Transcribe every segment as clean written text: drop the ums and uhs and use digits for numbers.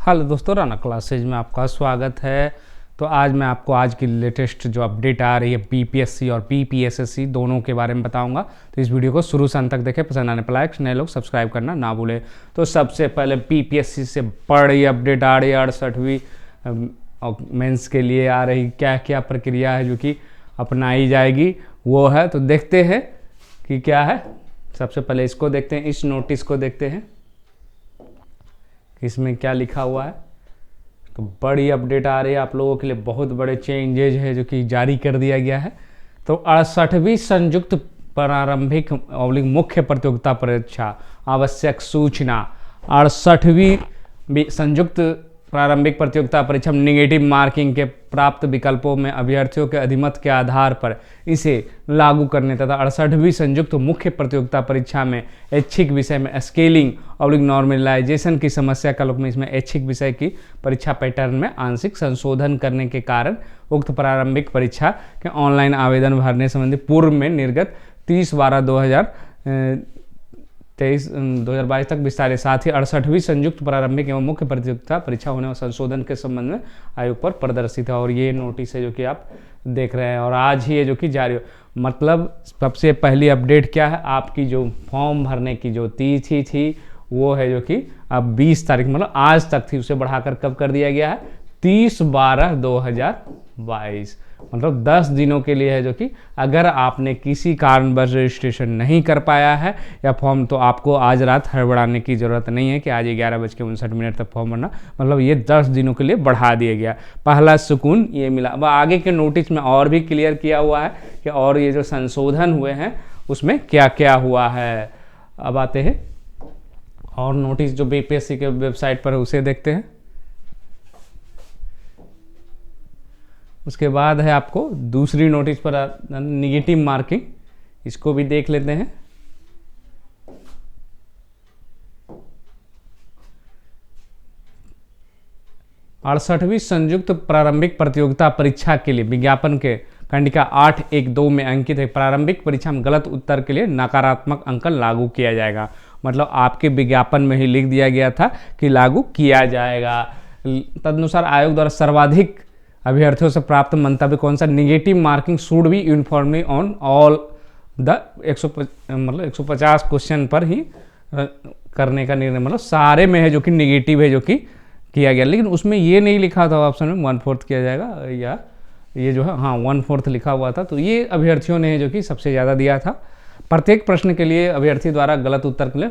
Hello दोस्तों, Rana classes में आपका स्वागत है। तो आज मैं आपको आज की लेटेस्ट जो अपडेट आ रही है बीपीएससी और बीपीएसएससी दोनों के बारे में बताऊंगा। तो इस वीडियो को शुरू से अंत तक देखें, पसंद आने पर लाइक, नए लोग सब्सक्राइब करना ना भूलें। तो सबसे पहले बीपीएससी से बड़ी अपडेट आ रही है 68वीं मेंस के लिए आ रही। क्या क्या प्रक्रिया है जो कि अपनाई जाएगी वो है, तो देखते हैं कि क्या है। सबसे पहले इसको देखते हैं, इस नोटिस को देखते हैं इसमें क्या लिखा हुआ है। तो बड़ी अपडेट आ रही है आप लोगों के लिए, बहुत बड़े चेंजेज है जो कि जारी कर दिया गया है। तो 68वीं संयुक्त प्रारंभिक मुख्य प्रतियोगिता परीक्षा आवश्यक सूचना। 68वीं संयुक्त प्रारंभिक प्रतियोगिता परीक्षा में निगेटिव मार्किंग के प्राप्त विकल्पों में अभ्यर्थियों के अधिमत के आधार पर इसे लागू करने तथा 68वीं संयुक्त मुख्य प्रतियोगिता परीक्षा में ऐच्छिक विषय में स्केलिंग और नॉर्मलाइजेशन की समस्या का में इसमें ऐच्छिक विषय की परीक्षा पैटर्न में आंशिक संशोधन करने के कारण उक्त प्रारंभिक परीक्षा के ऑनलाइन आवेदन भरने संबंधी पूर्व में निर्गत 30/12/2022 तक विस्तारित। साथ ही 68वीं संयुक्त प्रारंभिक एवं मुख्य प्रतियोगिता परीक्षा होने और संशोधन के संबंध में आयोग पर प्रदर्शित है। और ये नोटिस है जो कि आप देख रहे हैं और आज ही है जो कि जारी हो। मतलब सबसे पहली अपडेट क्या है, आपकी जो फॉर्म भरने की जो तिथि थी वो है जो कि अब 20 तारीख मतलब आज तक थी, उसे बढ़ाकर कब कर दिया गया है 30/12/2022। मतलब 10 दिनों के लिए है जो कि अगर आपने किसी कारणवश रजिस्ट्रेशन नहीं कर पाया है या फॉर्म, तो आपको आज रात हड़बड़ाने की ज़रूरत नहीं है कि आज 11:59 तक फॉर्म भरना। मतलब ये 10 दिनों के लिए बढ़ा दिया गया। पहला सुकून ये मिला। अब आगे के नोटिस में और भी क्लियर किया हुआ है कि और ये जो संशोधन हुए हैं उसमें क्या क्या हुआ है। अब आते हैं और नोटिस जो बीपीएससी के वेबसाइट पर है उसे देखते हैं। उसके बाद है आपको दूसरी नोटिस पर निगेटिव मार्किंग, इसको भी देख लेते हैं। अड़सठवीं संयुक्त प्रारंभिक प्रतियोगिता परीक्षा के लिए विज्ञापन के खंडिका 8.1.2 में अंकित है प्रारंभिक परीक्षा में गलत उत्तर के लिए नकारात्मक अंकन लागू किया जाएगा। मतलब आपके विज्ञापन में ही लिख दिया गया था कि लागू किया जाएगा। तदनुसार आयोग द्वारा सर्वाधिक अभ्यर्थियों से प्राप्त मंतव्य कौन सा, negative marking should be uniformly on all the 150 question पर ही करने का निर्णय। मतलब सारे में है जो कि निगेटिव है जो कि किया गया, लेकिन उसमें ये नहीं लिखा था ऑप्शन में 1/4 किया जाएगा, या ये जो है हाँ 1/4 लिखा हुआ था। तो ये अभ्यर्थियों ने जो कि सबसे ज़्यादा दिया था। प्रत्येक प्रश्न के लिए अभ्यर्थी द्वारा गलत उत्तर के लिए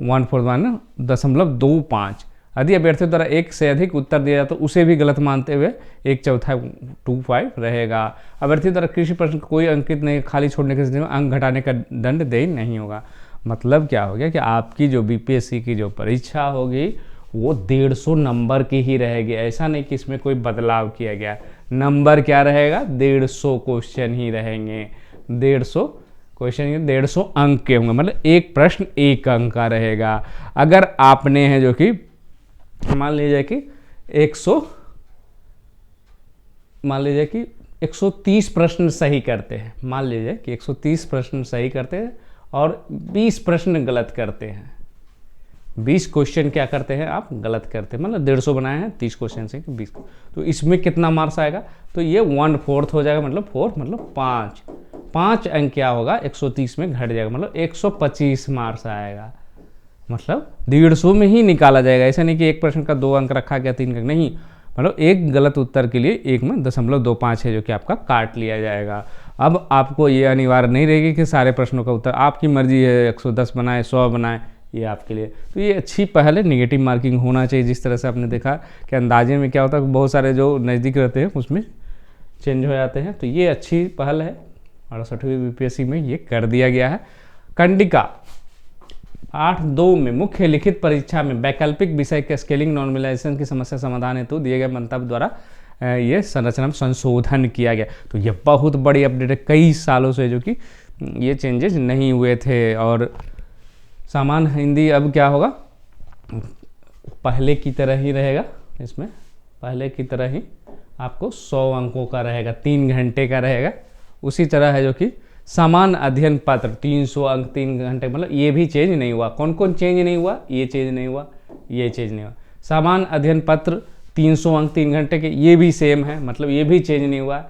1/4 यदि अभ्यर्थी द्वारा एक से अधिक उत्तर दिया तो उसे भी गलत मानते हुए 1/4 25 रहेगा। अभ्यर्थी द्वारा कृषि प्रश्न कोई अंकित नहीं खाली छोड़ने के स्थिति में अंक घटाने का दंड देय नहीं होगा। मतलब क्या हो गया कि आपकी जो बीपीएससी की जो परीक्षा होगी वो 150 नंबर की ही रहेगी। ऐसा नहीं कि इसमें कोई बदलाव किया गया। नंबर क्या रहेगा, 150 क्वेश्चन ही रहेंगे। 150 क्वेश्चन 150 अंक के होंगे। मतलब एक प्रश्न 1 अंक का रहेगा। अगर आपने है जो कि मान लीजिए कि 130 प्रश्न सही करते हैं, मान लीजिए कि 130 प्रश्न सही करते हैं और 20 प्रश्न गलत करते हैं। 20 क्वेश्चन क्या करते हैं आप गलत करते हैं। मतलब 150 बनाए हैं, 30 क्वेश्चन से 20, तो इसमें कितना मार्क्स आएगा, तो ये 1/4 हो जाएगा। मतलब 4 मतलब 5 अंक क्या होगा 130 में घट जाएगा। मतलब 125 मार्क्स आएगा। मतलब 150 में ही निकाला जाएगा। ऐसा नहीं कि एक प्रश्न का 2 अंक रखा गया 3 अंक नहीं। मतलब एक गलत उत्तर के लिए 1 में 0.25 है जो कि आपका काट लिया जाएगा। अब आपको ये अनिवार्य नहीं रहेगी कि सारे प्रश्नों का उत्तर, आपकी मर्जी है 110 बनाए 100 बनाए, ये आपके लिए। तो ये अच्छी पहल है, निगेटिव मार्किंग होना चाहिए। जिस तरह से आपने देखा कि अंदाजे में क्या होता है, बहुत सारे जो नज़दीक रहते हैं उसमें चेंज हो जाते हैं। तो ये अच्छी पहल है, 68वीं बीपीएससी में ये कर दिया गया है। खंडिका 8.2 में मुख्य लिखित परीक्षा में वैकल्पिक विषय के स्केलिंग नॉर्मलाइजेशन की समस्या समाधान हेतु दिए गए मंतव्य द्वारा ये संरचना में संशोधन किया गया। तो ये बहुत बड़ी अपडेट है। कई सालों से जो कि ये चेंजेस नहीं हुए थे। और सामान्य हिंदी अब क्या होगा, पहले की तरह ही रहेगा। इसमें पहले की तरह ही आपको 100 अंकों का रहेगा, 3 घंटे का रहेगा। उसी तरह है जो कि सामान्य अध्ययन पत्र 300 अंक 3 घंटे। मतलब ये भी चेंज नहीं हुआ। कौन कौन चेंज नहीं हुआ, ये चेंज नहीं हुआ, ये चेंज नहीं हुआ। सामान्य अध्ययन पत्र 300 अंक 3 घंटे के, ये भी सेम है, मतलब ये भी चेंज नहीं हुआ।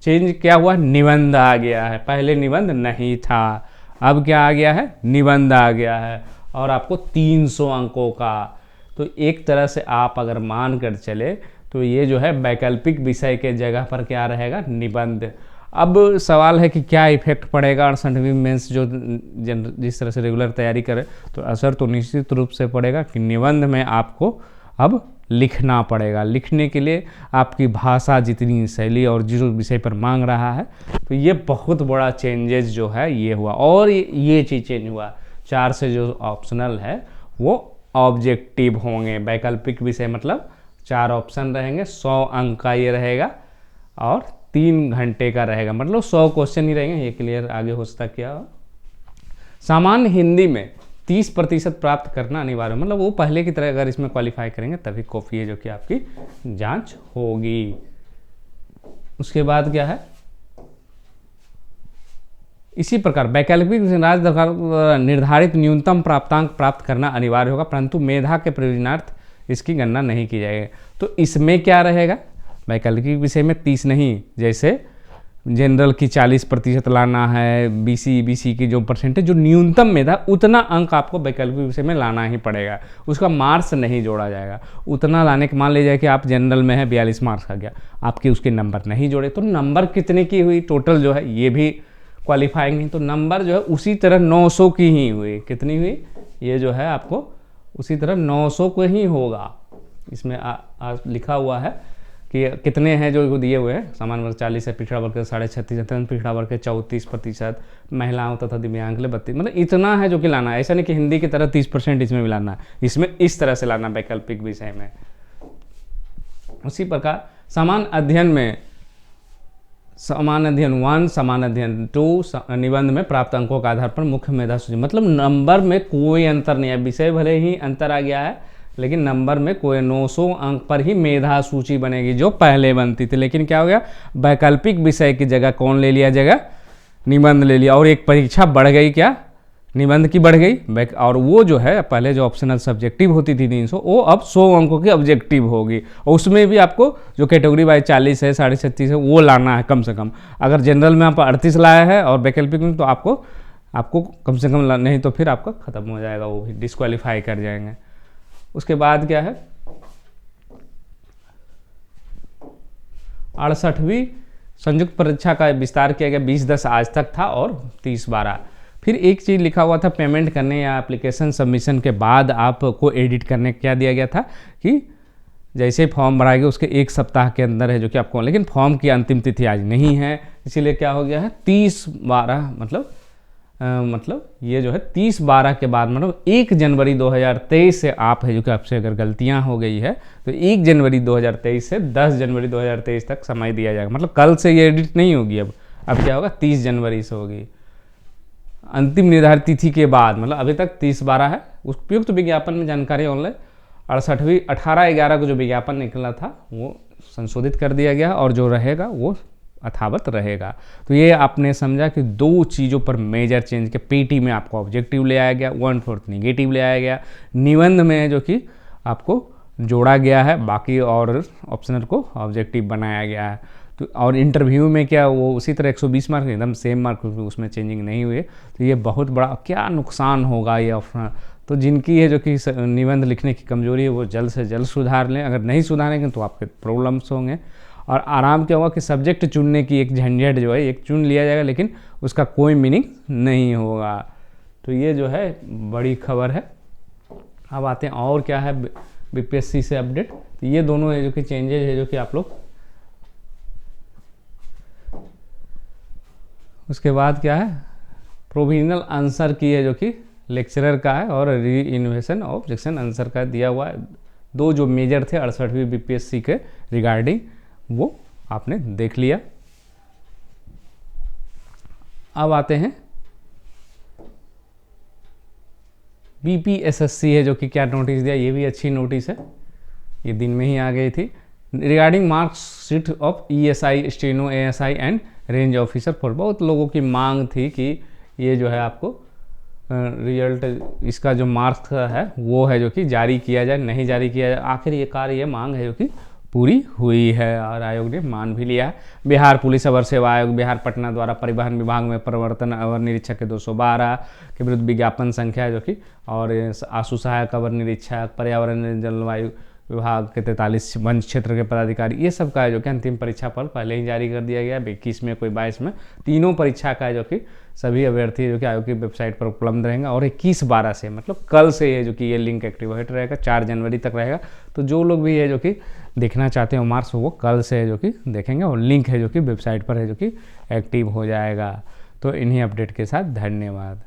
चेंज क्या हुआ, निबंध आ गया है, पहले निबंध नहीं था, अब क्या आ गया है, निबंध आ गया है, और आपको 300 अंकों का। तो एक तरह से आप अगर मान कर चले तो ये जो है वैकल्पिक विषय के जगह पर क्या रहेगा, निबंध। अब सवाल है कि क्या इफेक्ट पड़ेगा 68वीं मेंस जो जिस तरह से रेगुलर तैयारी करे, तो असर तो निश्चित रूप से पड़ेगा कि निबंध में आपको अब लिखना पड़ेगा। लिखने के लिए आपकी भाषा जितनी शैली और जिस विषय पर मांग रहा है, तो ये बहुत बड़ा चेंजेस जो है ये हुआ। और ये चीज़ चेंज हुआ, 4 से जो ऑप्शनल है वो ऑब्जेक्टिव होंगे। वैकल्पिक विषय मतलब 4 ऑप्शन रहेंगे, 100 अंक का ये रहेगा और 3 घंटे का रहेगा, मतलब 100 क्वेश्चन ही रहेंगे। ये क्लियर आगे हो सकता क्या हो। सामान्य हिंदी में 30% प्राप्त करना अनिवार्य, मतलब वो पहले की तरह अगर इसमें क्वालिफाई करेंगे तभी कॉफी है जो कि आपकी जांच होगी। उसके बाद क्या है, इसी प्रकार वैकल्पिक राज्य सरकार द्वारा निर्धारित न्यूनतम प्राप्तांक प्राप्त करना अनिवार्य होगा, परंतु मेधा के प्रयोजनार्थ इसकी गणना नहीं की जाएगी। तो इसमें क्या रहेगा, वैकल्पिक विषय में 30 नहीं, जैसे जनरल की 40% लाना है, बीसी की जो परसेंटेज जो न्यूनतम मेधा, उतना अंक आपको वैकल्पिक विषय में लाना ही पड़ेगा, उसका मार्क्स नहीं जोड़ा जाएगा। उतना लाने के, मान लीजिए कि आप जनरल में है 42 मार्क्स का गया, आपके उसके नंबर नहीं जोड़े, तो नंबर कितने की हुई टोटल जो है, ये भी क्वालिफाइंग नहीं, तो नंबर जो है उसी तरह 900 की ही हुई। कितनी हुई, ये जो है आपको उसी तरह 900 को ही होगा। इसमें लिखा हुआ है कि कितने हैं जो दिए हुए हैं, सामान्य वर्ग 40 है, पिछड़ा वर्ग 36.5, पिछड़ा वर्ग 34%, महिलाओं तथा दिव्यांग के लिए 32, मतलब इतना है जो कि लाना है। ऐसा नहीं कि हिंदी की तरह 30% इसमें भी लाना है, इसमें इस तरह से लाना वैकल्पिक विषय में। उसी प्रकार सामान्य अध्ययन में सामान्य अध्ययन 1, सामान्य अध्ययन 2 निबंध में प्राप्त अंकों के आधार पर मुख्य मेधा सूची, मतलब नंबर में कोई अंतर नहीं है। विषय भले ही अंतर आ गया है, लेकिन नंबर में कोई 900 अंक पर ही मेधा सूची बनेगी जो पहले बनती थी। लेकिन क्या हो गया, वैकल्पिक विषय की जगह कौन ले लिया, जगह निबंध ले लिया, और एक परीक्षा बढ़ गई, क्या निबंध की बढ़ गई। और वो जो है पहले जो ऑप्शनल सब्जेक्टिव होती थी 300, वो अब 100 अंकों की ऑब्जेक्टिव होगी, और उसमें भी आपको जो कैटेगरी वाइज 40 है, 36.5 है, वो लाना है कम से कम। अगर जनरल में आप 38 लाया है और वैकल्पिक में, तो आपको कम से कम नहीं तो फिर आपका खत्म हो जाएगा, वो भी डिस्क्वालीफाई कर जाएंगे। उसके बाद क्या है, 68वीं संयुक्त परीक्षा का विस्तार किया गया, 20-10 आज तक था और 30-12। फिर एक चीज़ लिखा हुआ था, पेमेंट करने या एप्लीकेशन सबमिशन के बाद आपको एडिट करने क्या दिया गया था कि जैसे फॉर्म भराएंगे उसके 1 सप्ताह के अंदर है जो कि आपको, लेकिन फॉर्म की अंतिम तिथि आज नहीं है, इसीलिए क्या हो गया है 30-12, मतलब ये जो है 30-12 के बाद, मतलब 1 जनवरी 2023 से आप है जो कि आपसे अगर गलतियां हो गई है तो 1 जनवरी 2023 से 10 जनवरी 2023 तक समय दिया जाएगा। मतलब कल से ये एडिट नहीं होगी, अब क्या होगा 30 जनवरी से होगी, अंतिम निर्धारित तिथि के बाद। मतलब अभी तक 30-12 है। उपयुक्त विज्ञापन में जानकारी ऑनलाइन 68वीं 18-11 को जो विज्ञापन निकला था वो संशोधित कर दिया गया, और जो रहेगा वो अथावत रहेगा। तो ये आपने समझा कि 2 चीज़ों पर मेजर चेंज के, पीटी में आपको ऑब्जेक्टिव ले आया गया, 1/4 निगेटिव ले आया गया, निबंध में जो कि आपको जोड़ा गया है, बाकी और ऑप्शनल को ऑब्जेक्टिव बनाया गया है। तो और इंटरव्यू में क्या वो उसी तरह 120 मार्क एकदम सेम मार्क, उसमें चेंजिंग नहीं हुए। तो ये बहुत बड़ा क्या नुकसान होगा ये ऑप्शनल। तो जिनकी है जो कि निबंध लिखने की कमजोरी है वो जल्द से जल्द सुधार लें, अगर नहीं सुधारेंगे तो आपके प्रॉब्लम्स होंगे। और आराम क्या होगा कि सब्जेक्ट चुनने की एक झंझट जो है, एक चुन लिया जाएगा लेकिन उसका कोई मीनिंग नहीं होगा। तो ये जो है बड़ी खबर है। अब आते हैं और क्या है बीपीएससी से अपडेट। तो ये दोनों है जो कि चेंजेज है जो कि आप लोग, उसके बाद क्या है प्रोविजनल आंसर की है जो कि लेक्चरर का है, और री इन्वेशन ऑब्जेक्शन आंसर का दिया हुआ है। 2 जो मेजर थे 68वीं बीपीएससी के रिगार्डिंग, वो आपने देख लिया। अब आते हैं बीपीएसएससी है जो कि क्या नोटिस दिया, ये भी अच्छी नोटिस है, ये दिन में ही आ गई थी। Regarding marks sheet of ESI, steno, ASI and range officer for, बहुत लोगों की मांग थी कि ये जो है आपको रिजल्ट इसका जो मार्क्स है वो है जो कि जारी किया जाए, नहीं जारी किया जाए। आखिर ये कार्य, ये मांग है जो कि पूरी हुई है और आयोग ने मान भी लिया है। बिहार पुलिस अवर सेवा आयोग बिहार पटना द्वारा परिवहन विभाग में परिवर्तन अवर निरीक्षक के 212 के विरुद्ध विज्ञापन संख्या जो कि, और आशु सहायक अवर निरीक्षक, पर्यावरण जलवायु विभाग के 43 वन क्षेत्र के पदाधिकारी, ये सब का है जो कि अंतिम परीक्षा फल पहले ही जारी कर दिया गया 21 में, कोई 22 में। तीनों परीक्षा का है जो कि सभी अभ्यर्थी जो कि आयोग की वेबसाइट पर उपलब्ध रहेंगे। और 21/12 से, मतलब कल से ये जो कि ये लिंक एक्टिवेट रहेगा, 4 जनवरी तक रहेगा। तो जो लोग भी है जो कि देखना चाहते हो मार्क्स, वो कल से है जो कि देखेंगे और लिंक है जो कि वेबसाइट पर है जो कि एक्टिव हो जाएगा। तो इन्हीं अपडेट के साथ धन्यवाद।